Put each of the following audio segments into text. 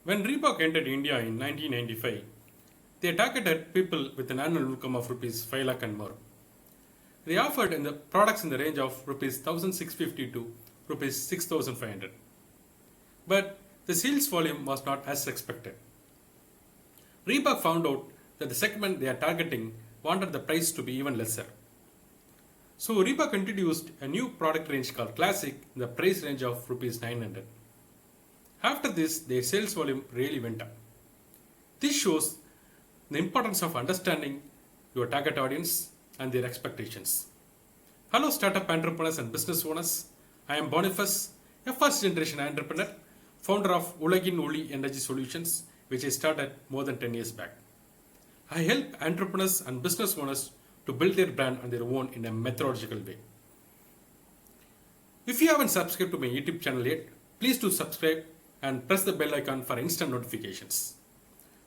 When Reebok entered India in 1995, they targeted people with an annual income of rupees 5 lakh and more. They offered in the products in the range of rupees 1650 to rupees 6500. But the sales volume was not as expected. Reebok found out that the segment they are targeting wanted the price to be even lesser. So Reebok introduced a new product range called Classic in the price range of rupees 900. After this, their sales volume really went up. This shows the importance of understanding your target audience and their expectations. Hello, startup entrepreneurs and business owners. I am Boniface, a first generation entrepreneur, founder of Ulagin Oli Energy Solutions, which I started more than 10 years back. I help entrepreneurs and business owners to build their brand on their own in a methodological way. If you haven't subscribed to my YouTube channel yet, please do subscribe and press the bell icon for instant notifications.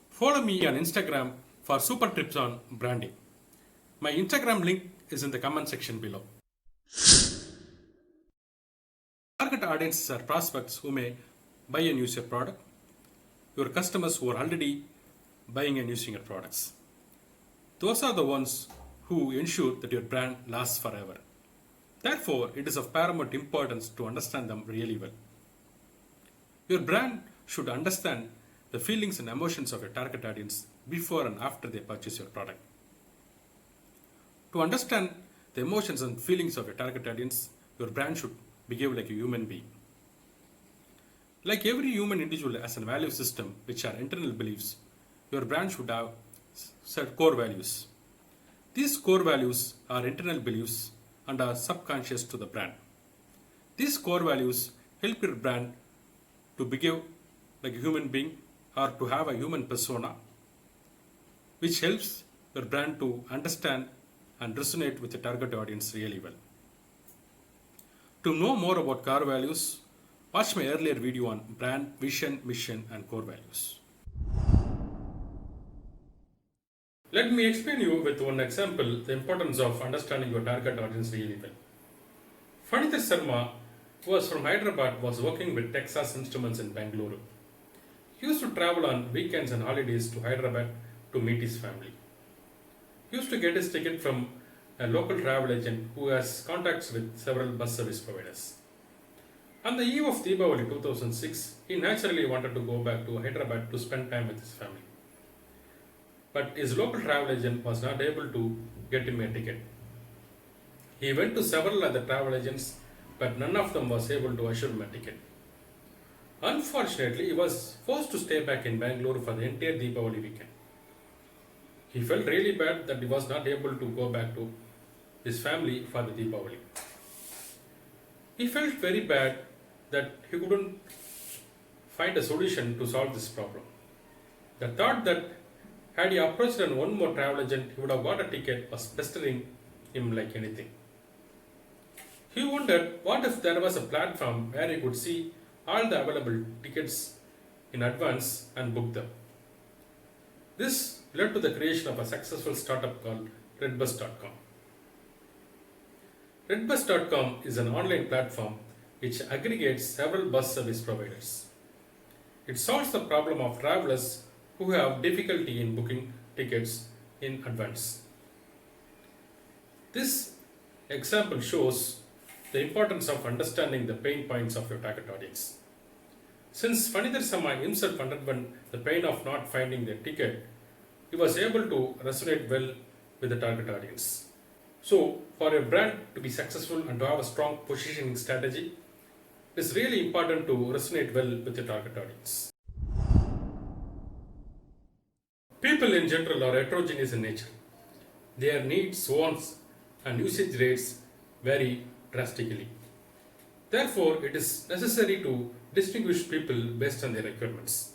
Follow me on Instagram for super tips on branding. My Instagram link is in the comment section below. Target audiences are prospects who may buy and use your product, your customers who are already buying and using your products. Those are the ones who ensure that your brand lasts forever. Therefore, it is of paramount importance to understand them really well. Your brand should understand the feelings and emotions of your target audience before and after they purchase your product. To understand the emotions and feelings of your target audience, your brand should behave like a human being. Like every human individual has a value system which are internal beliefs, your brand should have set core values. These core values are internal beliefs and are subconscious to the brand. These core values help your brand to behave like a human being or to have a human persona, which helps your brand to understand and resonate with the target audience really well. To know more about core values, watch my earlier video on brand, vision, mission, and core values. Let me explain you with one example the importance of understanding your target audience really well. Fanitha Sharma, who was from Hyderabad, was working with Texas Instruments in Bangalore. He used to travel on weekends and holidays to Hyderabad to meet his family. He used to get his ticket from a local travel agent who has contacts with several bus service providers. On the eve of Deepavali 2006, he naturally wanted to go back to Hyderabad to spend time with his family. But his local travel agent was not able to get him a ticket. He went to several other travel agents, but none of them was able to assure him a ticket. Unfortunately, he was forced to stay back in Bangalore for the entire Deepavali weekend. He felt really bad that he was not able to go back to his family for the Deepavali. He felt very bad that he couldn't find a solution to solve this problem. The thought that had he approached one more travel agent, he would have got a ticket was pestering him like anything. He wondered what if there was a platform where he could see all the available tickets in advance and book them. This led to the creation of a successful startup called Redbus.com. Redbus.com is an online platform which aggregates several bus service providers. It solves the problem of travelers who have difficulty in booking tickets in advance. This example shows the importance of understanding the pain points of your target audience. Since Fanitha Sharma himself underwent the pain of not finding the ticket, he was able to resonate well with the target audience. So, for a brand to be successful and to have a strong positioning strategy, it is really important to resonate well with your target audience. People in general are heterogeneous in nature. Their needs, wants, and usage rates vary drastically. Therefore, it is necessary to distinguish people based on their requirements.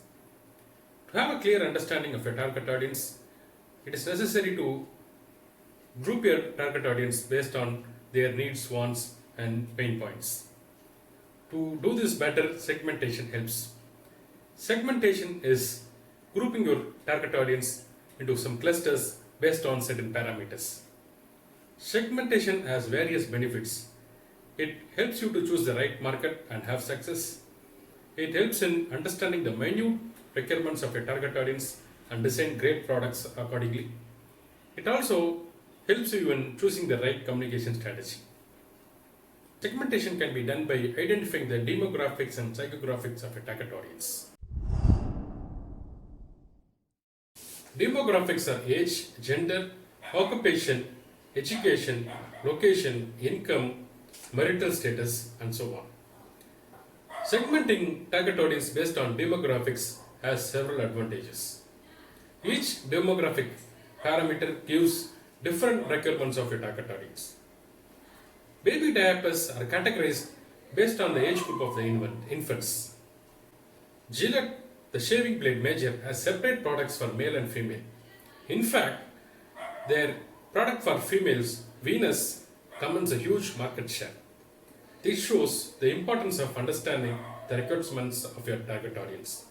To have a clear understanding of your target audience, it is necessary to group your target audience based on their needs, wants, and pain points. To do this better, segmentation helps. Segmentation is grouping your target audience into some clusters based on certain parameters. Segmentation has various benefits. It helps you to choose the right market and have success. It helps in understanding the minute requirements of your target audience and design great products accordingly. It also helps you in choosing the right communication strategy. Segmentation can be done by identifying the demographics and psychographics of your target audience. Demographics are age, gender, occupation, education, location, income, marital status, and so on. Segmenting target audience based on demographics has several advantages. Each demographic parameter gives different requirements of your target audience. Baby diapers are categorized based on the age group of the infants. Gillette, the shaving blade major, has separate products for male and female. In fact, their product for females, Venus, commands a huge market share. This shows the importance of understanding the requirements of your target audience.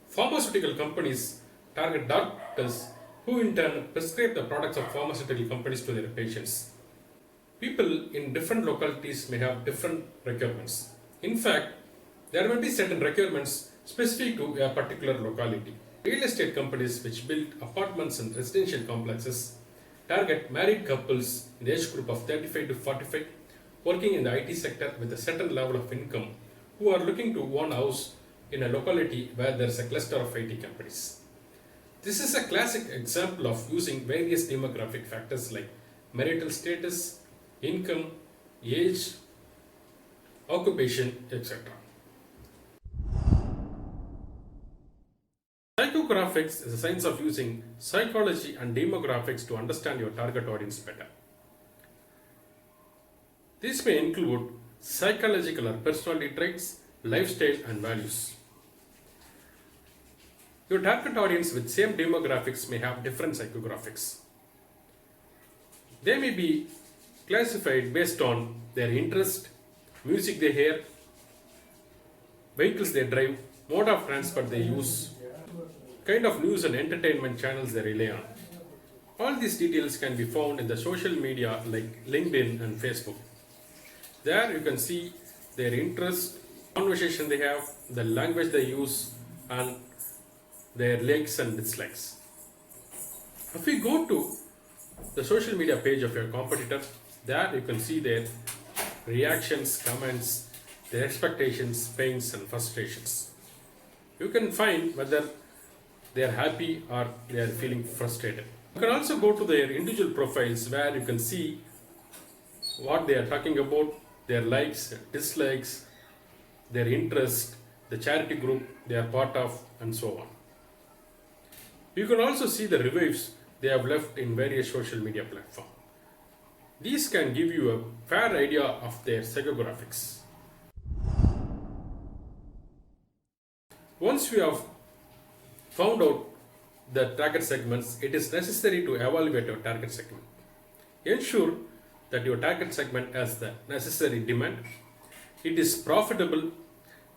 Pharmaceutical companies target doctors who in turn prescribe the products of pharmaceutical companies to their patients. People in different localities may have different requirements. In fact, there may be certain requirements specific to a particular locality. Real estate companies which build apartments and residential complexes target married couples in the age group of 35 to 45 working in the IT sector with a certain level of income who are looking to own a house in a locality where there is a cluster of IT companies. This is a classic example of using various demographic factors like marital status, income, age, occupation, etc. Psychographics is a science of using psychology and demographics to understand your target audience better. This may include psychological or personality traits, lifestyle, and values. Your target audience with same demographics may have different psychographics. They may be classified based on their interest, music they hear, vehicles they drive, mode of transport they use, kind of news and entertainment channels they rely on. All these details can be found in the social media like LinkedIn and Facebook. There you can see their interest, conversation they have, the language they use, and their likes and dislikes. If we go to the social media page of your competitor, there you can see their reactions, comments, their expectations, pains, and frustrations. You can find whether they are happy or they are feeling frustrated. You can also go to their individual profiles where you can see what they are talking about, their likes, dislikes, their interest, the charity group they are part of, and so on. You can also see the reviews they have left in various social media platforms. These can give you a fair idea of their psychographics. Once we have found out the target segments, it is necessary to evaluate your target segment. Ensure that your target segment has the necessary demand, it is profitable,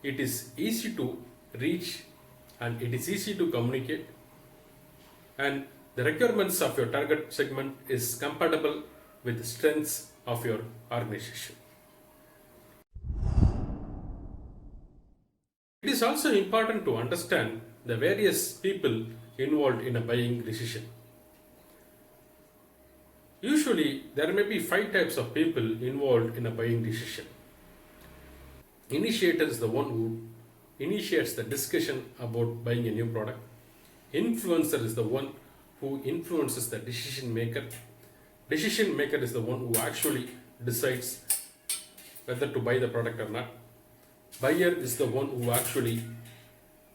it is easy to reach, and it is easy to communicate, and the requirements of your target segment is compatible with the strengths of your organization. It is also important to understand the various people involved in a buying decision. Usually, there may be 5 types of people involved in a buying decision. Initiator is the one who initiates the discussion about buying a new product. Influencer is the one who influences the decision maker. Decision maker is the one who actually decides whether to buy the product or not. Buyer is the one who actually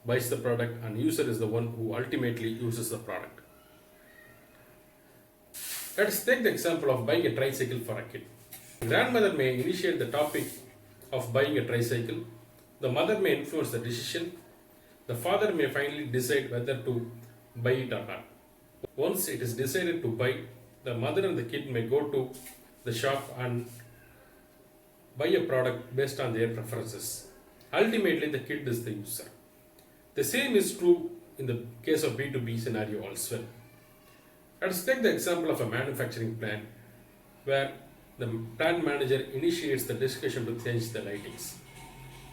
buys the product, and user is the one who ultimately uses the product. Let's take the example of buying a tricycle for a kid. The grandmother may initiate the topic of buying a tricycle. The mother may influence the decision. The father may finally decide whether to buy it or not. Once it is decided to buy, the mother and the kid may go to the shop and buy a product based on their preferences. Ultimately, the kid is the user. The same is true in the case of B2B scenario also. Let's take the example of a manufacturing plant where the plant manager initiates the discussion to change the lightings.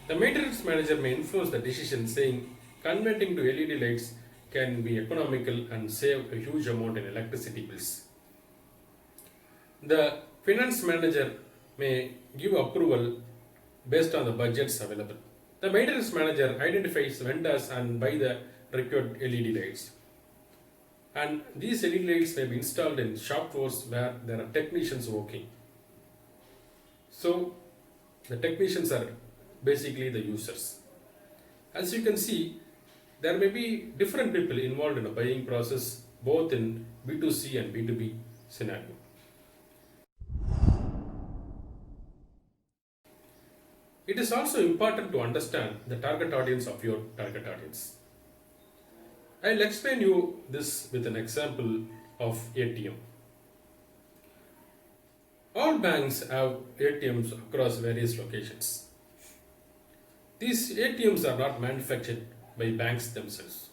The maintenance manager may influence the decision saying converting to LED lights can be economical and save a huge amount in electricity bills. The finance manager may give approval based on the budgets available. The maintenance manager identifies vendors and buy the required LED lights. And these LED lights may be installed in shop floors where there are technicians working. So the technicians are basically the users. As you can see, there may be different people involved in a buying process, both in B2C and B2B scenario. It is also important to understand the target audience of your target audience. I'll explain you this with an example of ATM. All banks have ATMs across various locations. These ATMs are not manufactured by banks themselves.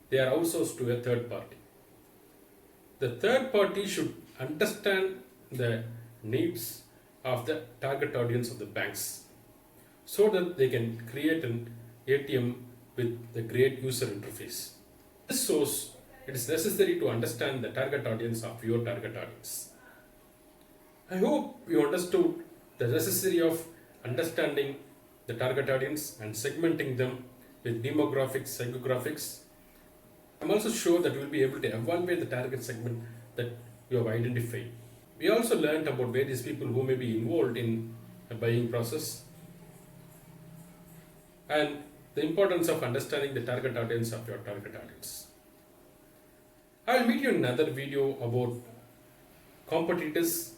They are outsourced to a third party. The third party should understand the needs of the target audience of the banks so that they can create an ATM with a great user interface. This shows it is necessary to understand the target audience of your target audience. I hope you understood the necessity of understanding the target audience and segmenting them with demographics, psychographics. I'm also sure that you will be able to evaluate the target segment that you have identified. We also learned about various people who may be involved in a buying process and the importance of understanding the target audience of your target audience. I will meet you in another video about competitors.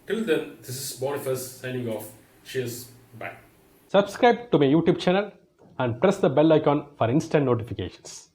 Till then, this is Boniface signing off. Cheers. Bye. Subscribe to my YouTube channel and press the bell icon for instant notifications.